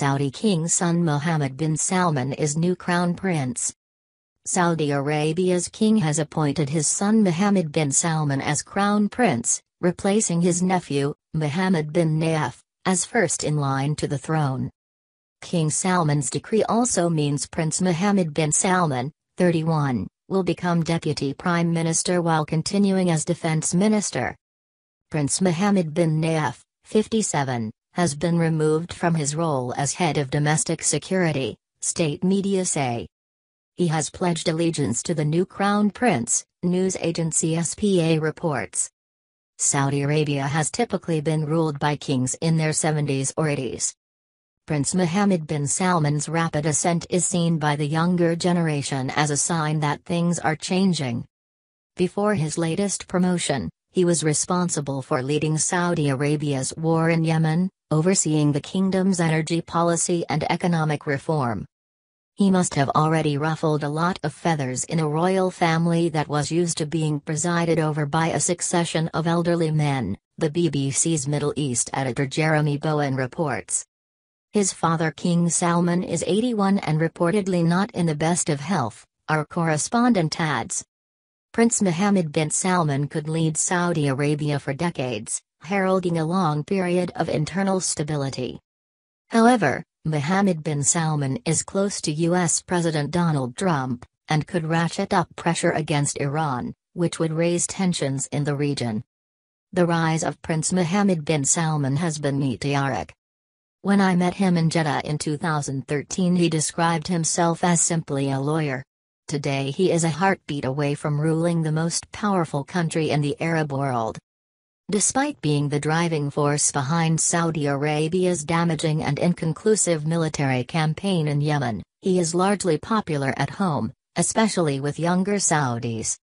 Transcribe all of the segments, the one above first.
Saudi king's son Mohammed bin Salman is new crown prince. Saudi Arabia's king has appointed his son Mohammed bin Salman as crown prince, replacing his nephew, Mohammed bin Nayef, as first in line to the throne. King Salman's decree also means Prince Mohammed bin Salman, 31, will become deputy prime minister while continuing as defense minister. Prince Mohammed bin Nayef, 57, has been removed from his role as head of domestic security, state media say. He has pledged allegiance to the new crown prince, news agency SPA reports. Saudi Arabia has typically been ruled by kings in their 70s or 80s. Prince Mohammed bin Salman's rapid ascent is seen by the younger generation as a sign that things are changing. Before his latest promotion, he was responsible for leading Saudi Arabia's war in Yemen, overseeing the kingdom's energy policy and economic reform. He must have already ruffled a lot of feathers in a royal family that was used to being presided over by a succession of elderly men, the BBC's Middle East editor Jeremy Bowen reports. His father King Salman is 81 and reportedly not in the best of health, our correspondent adds. Prince Mohammed bin Salman could lead Saudi Arabia for decades, heralding a long period of internal stability. However, Mohammed bin Salman is close to U.S. President Donald Trump, and could ratchet up pressure against Iran, which would raise tensions in the region. The rise of Prince Mohammed bin Salman has been meteoric. When I met him in Jeddah in 2013, he described himself as simply a lawyer. Today he is a heartbeat away from ruling the most powerful country in the Arab world. Despite being the driving force behind Saudi Arabia's damaging and inconclusive military campaign in Yemen, he is largely popular at home, especially with younger Saudis.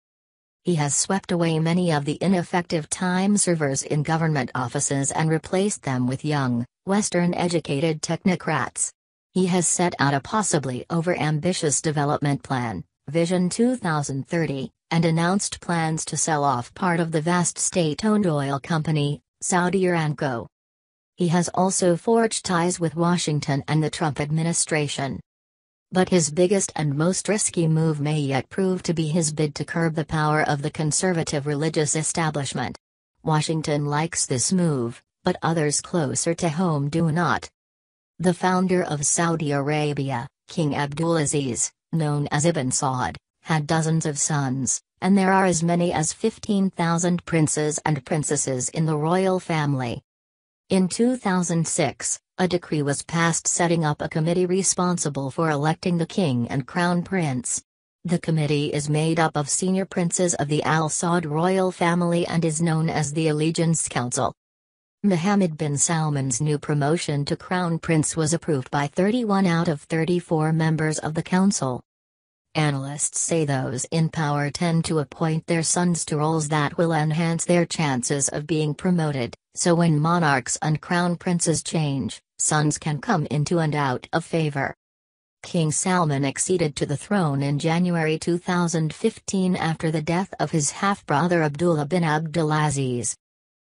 He has swept away many of the ineffective time servers in government offices and replaced them with young, Western-educated technocrats. He has set out a possibly over-ambitious development plan, Vision 2030, and announced plans to sell off part of the vast state-owned oil company, Saudi Aramco. He has also forged ties with Washington and the Trump administration. But his biggest and most risky move may yet prove to be his bid to curb the power of the conservative religious establishment. Washington likes this move, but others closer to home do not. The founder of Saudi Arabia, King Abdulaziz, known as Ibn Saud, had dozens of sons, and there are as many as 15,000 princes and princesses in the royal family. In 2006, a decree was passed setting up a committee responsible for electing the king and crown prince. The committee is made up of senior princes of the Al Saud royal family and is known as the Allegiance Council. Mohammed bin Salman's new promotion to crown prince was approved by 31 out of 34 members of the council. Analysts say those in power tend to appoint their sons to roles that will enhance their chances of being promoted, so when monarchs and crown princes change, sons can come into and out of favor. King Salman acceded to the throne in January 2015 after the death of his half-brother Abdullah bin Abdulaziz.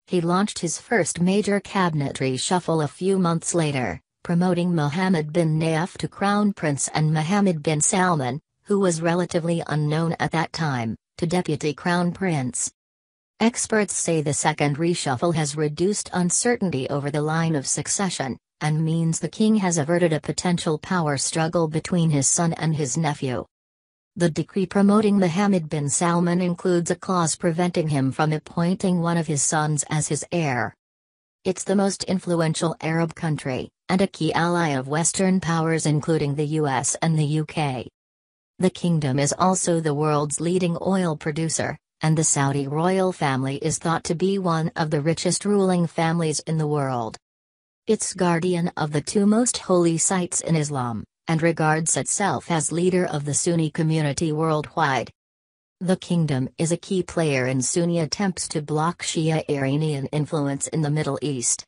He launched his first major cabinet reshuffle a few months later, promoting Mohammed bin Nayef to crown prince and Mohammed bin Salman, who was relatively unknown at that time, to deputy crown prince. Experts say the second reshuffle has reduced uncertainty over the line of succession, and means the king has averted a potential power struggle between his son and his nephew. The decree promoting Mohammed bin Salman includes a clause preventing him from appointing one of his sons as his heir. It's the most influential Arab country, and a key ally of Western powers including the US and the UK. The kingdom is also the world's leading oil producer, and the Saudi royal family is thought to be one of the richest ruling families in the world. It's guardian of the two most holy sites in Islam, and regards itself as leader of the Sunni community worldwide. The kingdom is a key player in Sunni attempts to block Shia Iranian influence in the Middle East.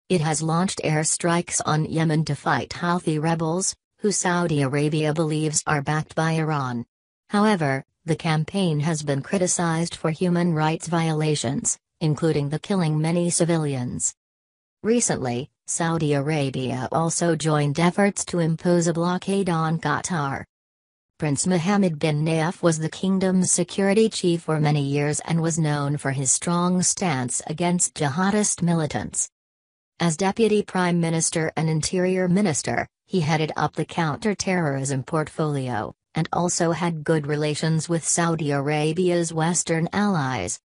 It has launched airstrikes on Yemen to fight Houthi rebels, who Saudi Arabia believes are backed by Iran. However, the campaign has been criticized for human rights violations, including the killing many civilians. Recently, Saudi Arabia also joined efforts to impose a blockade on Qatar. Prince Mohammed bin Nayef was the kingdom's security chief for many years and was known for his strong stance against jihadist militants. As Deputy Prime Minister and Interior Minister, he headed up the counter-terrorism portfolio, and also had good relations with Saudi Arabia's Western allies.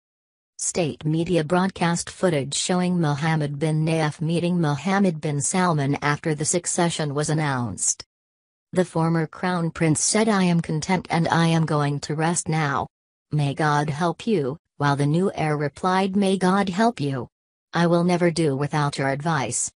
State media broadcast footage showing Mohammed bin Nayef meeting Mohammed bin Salman after the succession was announced. The former crown prince said, "I am content and I am going to rest now. May God help you," while the new heir replied, "May God help you. I will never do without your advice."